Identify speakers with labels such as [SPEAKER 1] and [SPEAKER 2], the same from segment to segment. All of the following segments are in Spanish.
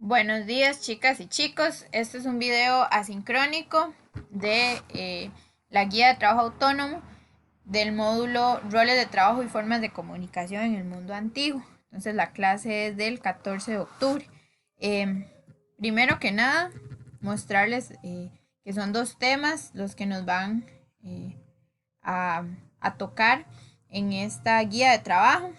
[SPEAKER 1] Buenos días, chicas y chicos. Este es un video asincrónico de la guía de trabajo autónomo del módulo Roles de trabajo y formas de comunicación en el mundo antiguo. Entonces la clase es del 14 de octubre. Eh, Primero que nada, mostrarles que son dos temas los que nos van eh, a, a tocar en esta guía de trabajo,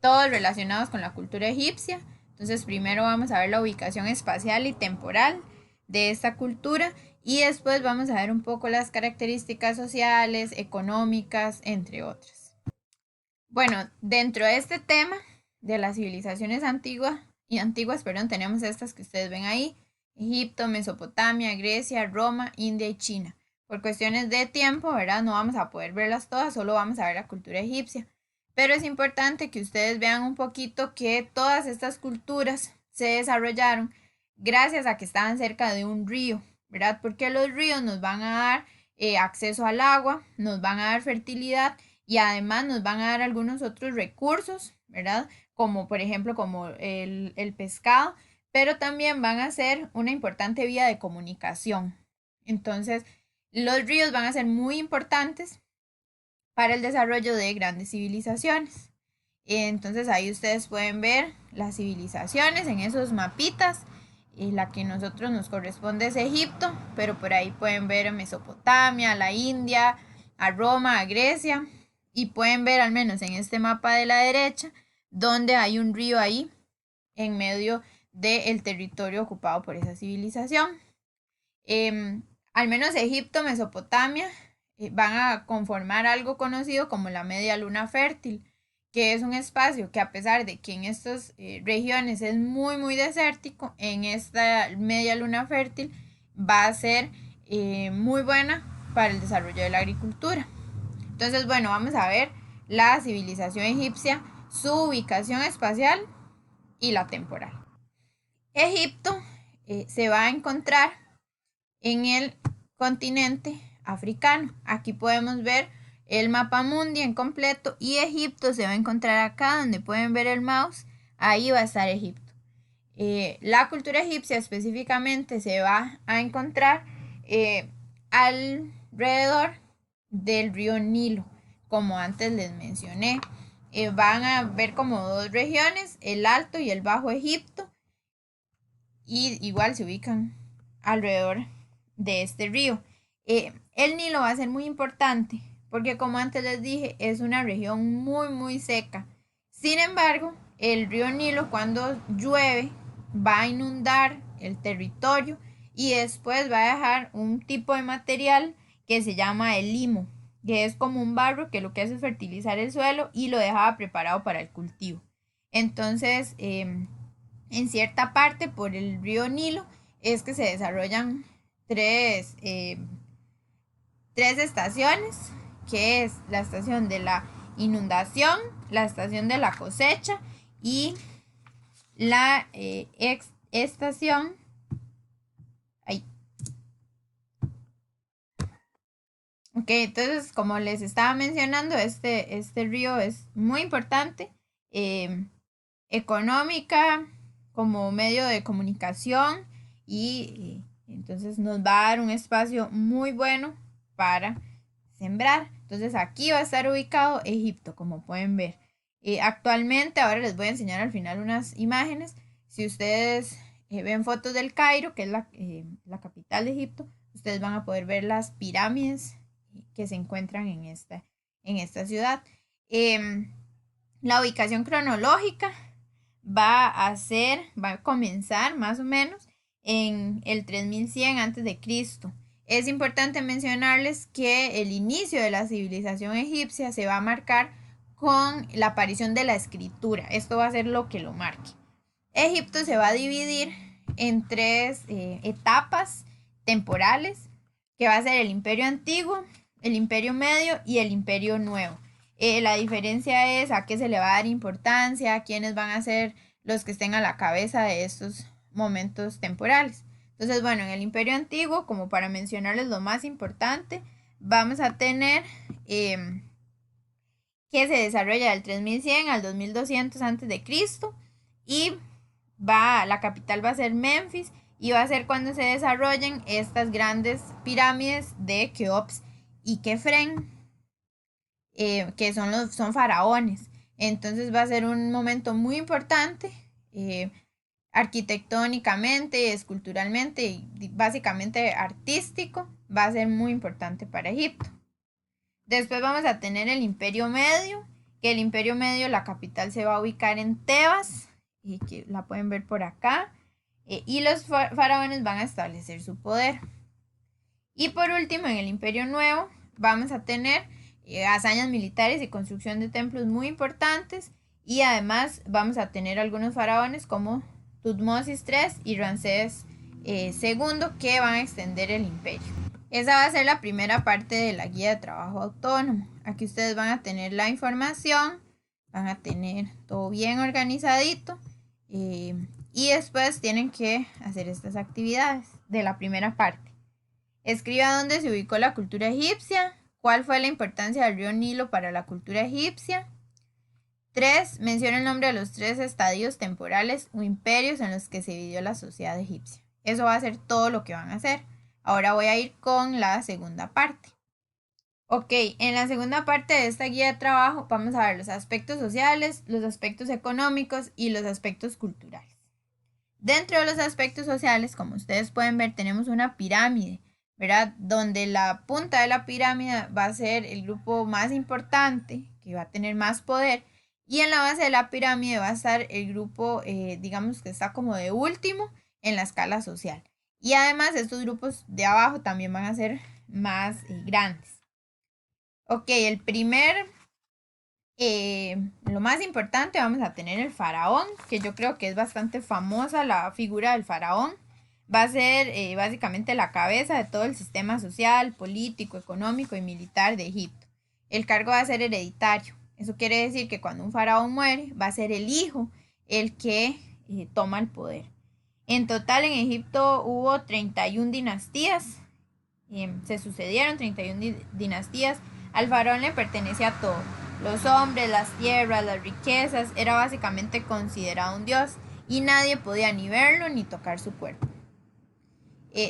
[SPEAKER 1] todos relacionados con la cultura egipcia. Entonces primero vamos a ver la ubicación espacial y temporal de esta cultura y después vamos a ver un poco las características sociales, económicas, entre otras. Bueno, dentro de este tema de las civilizaciones antiguas, tenemos estas que ustedes ven ahí: Egipto, Mesopotamia, Grecia, Roma, India y China. Por cuestiones de tiempo, ¿verdad? No vamos a poder verlas todas, solo vamos a ver la cultura egipcia. Pero es importante que ustedes vean un poquito que todas estas culturas se desarrollaron gracias a que estaban cerca de un río, ¿verdad? Porque los ríos nos van a dar acceso al agua, nos van a dar fertilidad y además nos van a dar algunos otros recursos, ¿verdad? Como por ejemplo como el pescado, pero también van a ser una importante vía de comunicación. Entonces, los ríos van a ser muy importantes para el desarrollo de grandes civilizaciones. Entonces ahí ustedes pueden ver las civilizaciones en esos mapitas. Y la que a nosotros nos corresponde es Egipto, pero por ahí pueden ver a Mesopotamia, a la India, a Roma, a Grecia. Y pueden ver al menos en este mapa de la derecha donde hay un río ahí en medio del territorio ocupado por esa civilización. Al menos Egipto, Mesopotamia, van a conformar algo conocido como la media luna fértil, que es un espacio que, a pesar de que en estas regiones es muy desértico, en esta media luna fértil va a ser muy buena para el desarrollo de la agricultura. Entonces, bueno, vamos a ver la civilización egipcia, su ubicación espacial y la temporal. Egipto se va a encontrar en el continente africano. Aquí podemos ver el mapa mundi en completo y Egipto se va a encontrar acá donde pueden ver el mouse. Ahí va a estar Egipto. La cultura egipcia específicamente se va a encontrar alrededor del río Nilo, como antes les mencioné. Van a ver como dos regiones, el Alto y el Bajo Egipto, y igual se ubican alrededor de este río. El Nilo va a ser muy importante porque, como antes les dije, es una región muy seca. Sin embargo, el río Nilo, cuando llueve, va a inundar el territorio y después va a dejar un tipo de material que se llama el limo, que es como un barro que lo que hace es fertilizar el suelo y lo dejaba preparado para el cultivo. Entonces, en cierta parte por el río Nilo es que se desarrollan tres estaciones, que es la estación de la inundación, la estación de la cosecha y la estación. Ay. Ok, entonces como les estaba mencionando, este río es muy importante, eh, económica, como medio de comunicación y entonces nos va a dar un espacio muy bueno para sembrar. Entonces aquí va a estar ubicado Egipto, como pueden ver. Actualmente, ahora les voy a enseñar al final unas imágenes. Si ustedes ven fotos del Cairo, que es la capital de Egipto, ustedes van a poder ver las pirámides que se encuentran en esta ciudad. La ubicación cronológica va a comenzar más o menos en el 3100 antes de Cristo. Es importante mencionarles que el inicio de la civilización egipcia se va a marcar con la aparición de la escritura. Esto va a ser lo que lo marque. Egipto se va a dividir en tres etapas temporales, que va a ser el imperio antiguo, el imperio medio y el imperio nuevo. La diferencia es a qué se le va a dar importancia, quiénes van a ser los que estén a la cabeza de estos momentos temporales. Entonces, bueno, en el imperio antiguo, como para mencionarles lo más importante, vamos a tener que se desarrolla del 3100 al 2200 antes de Cristo y la capital va a ser Memphis y va a ser cuando se desarrollen estas grandes pirámides de Keops y Kefren, que son faraones. Entonces va a ser un momento muy importante, arquitectónicamente, esculturalmente y básicamente artístico. Va a ser muy importante para Egipto. Después vamos a tener el Imperio Medio, que el Imperio Medio, la capital se va a ubicar en Tebas, y que la pueden ver por acá, y los faraones van a establecer su poder. Y por último, en el Imperio Nuevo vamos a tener hazañas militares y construcción de templos muy importantes, y además vamos a tener algunos faraones como Tutmosis III y Ramsés II, que van a extender el imperio. Esa va a ser la primera parte de la guía de trabajo autónomo. Aquí ustedes van a tener la información, van a tener todo bien organizadito, y después tienen que hacer estas actividades de la primera parte. Escriba dónde se ubicó la cultura egipcia, cuál fue la importancia del río Nilo para la cultura egipcia. 3. Menciona el nombre de los 3 estadios temporales o imperios en los que se dividió la sociedad egipcia. Eso va a ser todo lo que van a hacer. Ahora voy a ir con la segunda parte. Ok, en la segunda parte de esta guía de trabajo vamos a ver los aspectos sociales, los aspectos económicos y los aspectos culturales. Dentro de los aspectos sociales, como ustedes pueden ver, tenemos una pirámide, ¿verdad? Donde la punta de la pirámide va a ser el grupo más importante, que va a tener más poder, y en la base de la pirámide va a estar el grupo, digamos que está como de último en la escala social. Y además estos grupos de abajo también van a ser más grandes. Ok, lo más importante, vamos a tener el faraón, que yo creo que es bastante famosa la figura del faraón. Va a ser básicamente la cabeza de todo el sistema social, político, económico y militar de Egipto. El cargo va a ser hereditario. Eso quiere decir que cuando un faraón muere, va a ser el hijo el que toma el poder. En total en Egipto hubo 31 dinastías, se sucedieron 31 dinastías. Al faraón le pertenecía todo: los hombres, las tierras, las riquezas. Era básicamente considerado un dios y nadie podía ni verlo ni tocar su cuerpo.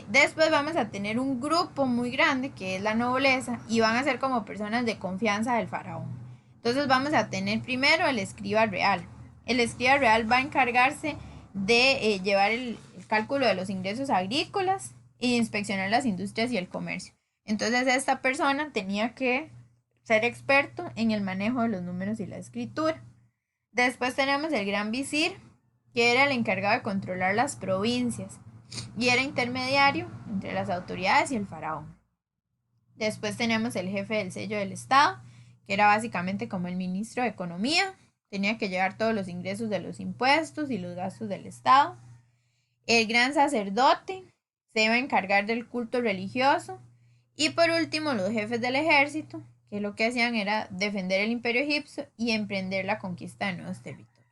[SPEAKER 1] Después vamos a tener un grupo muy grande que es la nobleza y van a ser como personas de confianza del faraón. Entonces vamos a tener primero el escriba real. El escriba real va a encargarse de llevar el cálculo de los ingresos agrícolas y de inspeccionar las industrias y el comercio. Entonces esta persona tenía que ser experto en el manejo de los números y la escritura. Después tenemos el gran visir, que era el encargado de controlar las provincias y era intermediario entre las autoridades y el faraón. Después tenemos el jefe del sello del Estado, que era básicamente como el ministro de Economía. Tenía que llevar todos los ingresos de los impuestos y los gastos del Estado. El gran sacerdote se iba a encargar del culto religioso. Y por último, los jefes del ejército, que lo que hacían era defender el imperio egipcio y emprender la conquista de nuevos territorios.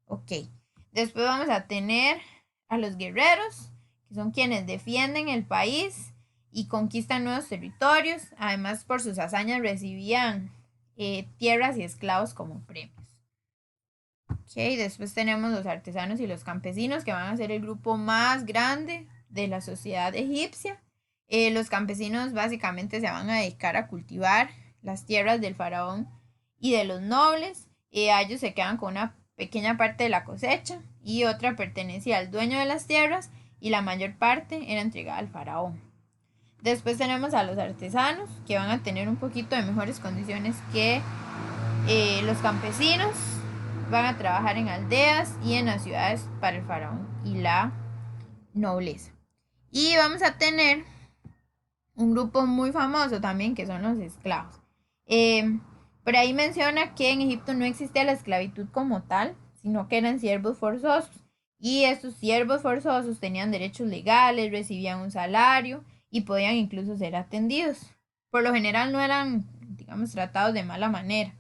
[SPEAKER 1] Ok, después vamos a tener a los guerreros, que son quienes defienden el país y conquistan nuevos territorios. Además, por sus hazañas recibían tierras y esclavos como premios. Ok, después tenemos los artesanos y los campesinos, que van a ser el grupo más grande de la sociedad egipcia. Los campesinos básicamente se van a dedicar a cultivar las tierras del faraón y de los nobles. A ellos se quedan con una pequeña parte de la cosecha y otra pertenecía al dueño de las tierras y la mayor parte era entregada al faraón. Después tenemos a los artesanos, que van a tener un poquito de mejores condiciones que los campesinos. Van a trabajar en aldeas y en las ciudades para el faraón y la nobleza. Y vamos a tener un grupo muy famoso también, que son los esclavos. Por ahí menciona que en Egipto no existía la esclavitud como tal, sino que eran siervos forzosos. Y estos siervos forzosos tenían derechos legales, recibían un salario y podían incluso ser atendidos. Por lo general no eran, digamos, tratados de mala manera.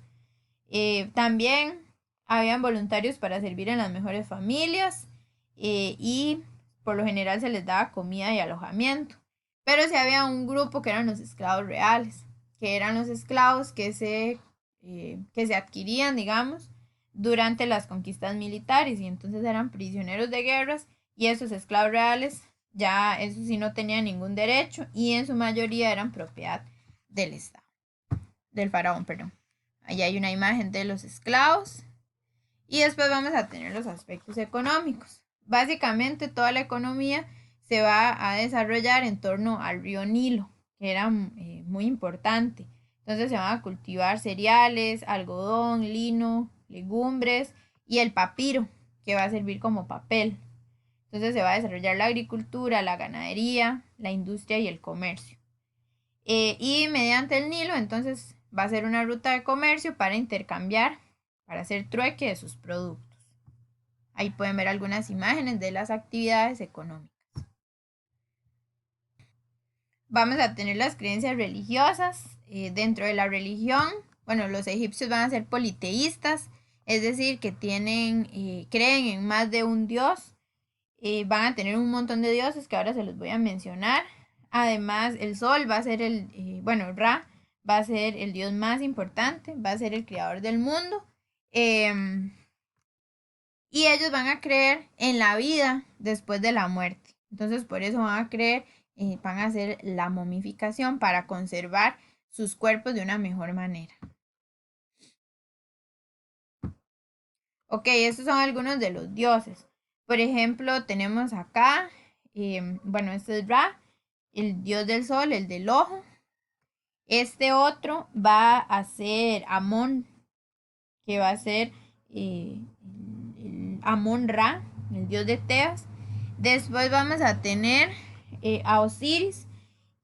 [SPEAKER 1] También habían voluntarios para servir en las mejores familias, y por lo general se les daba comida y alojamiento. Pero sí había un grupo que eran los esclavos reales, que eran los esclavos que se adquirían, digamos, durante las conquistas militares y entonces eran prisioneros de guerras y esos esclavos reales ya eso sí no tenían ningún derecho y en su mayoría eran propiedad del Estado, del faraón, perdón. Allá hay una imagen de los esclavos y después vamos a tener los aspectos económicos. Básicamente toda la economía se va a desarrollar en torno al río Nilo, que era muy importante. Entonces se van a cultivar cereales, algodón, lino, legumbres y el papiro, que va a servir como papel. Entonces se va a desarrollar la agricultura, la ganadería, la industria y el comercio. Y mediante el Nilo, entonces va a ser una ruta de comercio para intercambiar, para hacer trueque de sus productos. Ahí pueden ver algunas imágenes de las actividades económicas. Vamos a tener las creencias religiosas. Dentro de la religión, bueno, los egipcios van a ser politeístas, es decir, que creen en más de un dios. Van a tener un montón de dioses que ahora se los voy a mencionar. Además, el sol va a ser Ra va a ser el dios más importante, va a ser el creador del mundo. Y ellos van a creer en la vida después de la muerte. Entonces, por eso van a creer, van a hacer la momificación para conservar sus cuerpos de una mejor manera. Ok, estos son algunos de los dioses. Por ejemplo, tenemos acá, este es Ra, el dios del sol, el del ojo. Este otro va a ser Amón, que va a ser el Amón Ra, el dios de Tebas. Después vamos a tener a Osiris,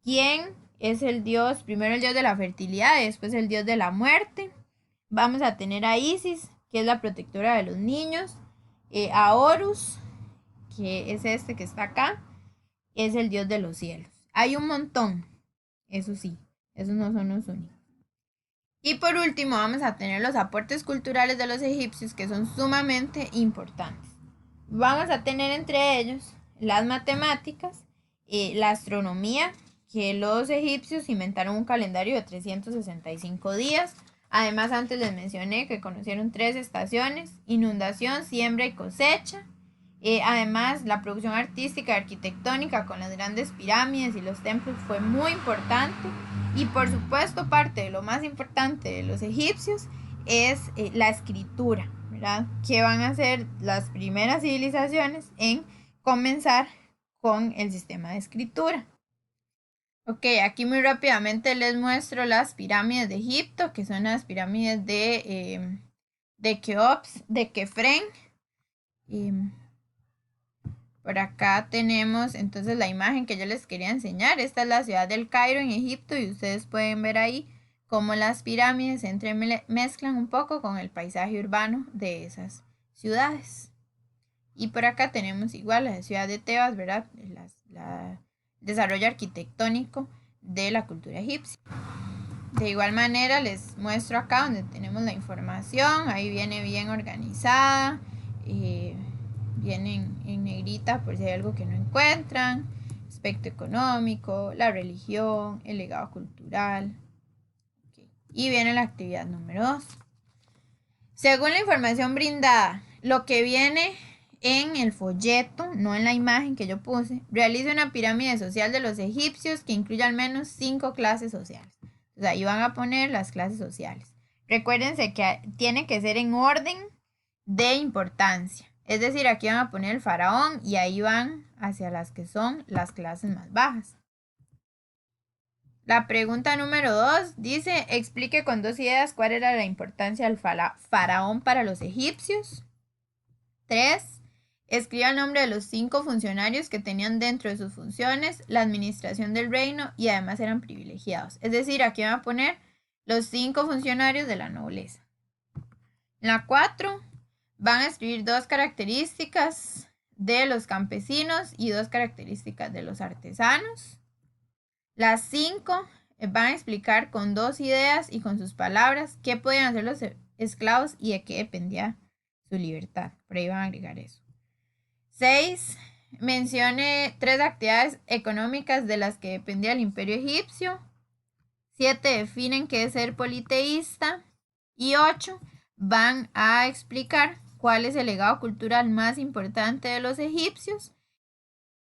[SPEAKER 1] quien es el dios, primero el dios de la fertilidad y después el dios de la muerte. Vamos a tener a Isis, que es la protectora de los niños. A Horus, que es este que está acá, es el dios de los cielos. Hay un montón, eso sí, esos no son los únicos. Y por último vamos a tener los aportes culturales de los egipcios que son sumamente importantes. Vamos a tener entre ellos las matemáticas, la astronomía, que los egipcios inventaron un calendario de 365 días. Además, antes les mencioné que conocieron 3 estaciones: inundación, siembra y cosecha. Además, la producción artística y arquitectónica con las grandes pirámides y los templos fue muy importante. Y por supuesto, parte de lo más importante de los egipcios es la escritura, ¿verdad? Que van a ser las primeras civilizaciones en comenzar con el sistema de escritura. Ok, aquí muy rápidamente les muestro las pirámides de Egipto, que son las pirámides de Keops, de Kefren. Por acá tenemos entonces la imagen que yo les quería enseñar. Esta es la ciudad del Cairo en Egipto y ustedes pueden ver ahí cómo las pirámides se entremezclan un poco con el paisaje urbano de esas ciudades. Y por acá tenemos igual la ciudad de Tebas, ¿verdad? El desarrollo arquitectónico de la cultura egipcia. De igual manera les muestro acá donde tenemos la información. Ahí viene bien organizada. Vienen en negrita por si hay algo que no encuentran. Aspecto económico, la religión, el legado cultural. Okay. Y viene la actividad número 2. Según la información brindada, lo que viene en el folleto, no en la imagen que yo puse, realiza una pirámide social de los egipcios que incluye al menos 5 clases sociales. Entonces ahí van a poner las clases sociales. Recuérdense que tiene que ser en orden de importancia. Es decir, aquí van a poner el faraón y ahí van hacia las que son las clases más bajas. La pregunta número 2 dice, explique con 2 ideas cuál era la importancia del faraón para los egipcios. 3. Escriba el nombre de los 5 funcionarios que tenían dentro de sus funciones la administración del reino y además eran privilegiados. Es decir, aquí van a poner los 5 funcionarios de la nobleza. La 4. Van a escribir 2 características de los campesinos y 2 características de los artesanos. Las 5 van a explicar con 2 ideas y con sus palabras qué podían hacer los esclavos y de qué dependía su libertad. Por ahí van a agregar eso. 6. Mencione 3 actividades económicas de las que dependía el imperio egipcio. 7. Definen qué es ser politeísta. Y 8. van a explicar cuál es el legado cultural más importante de los egipcios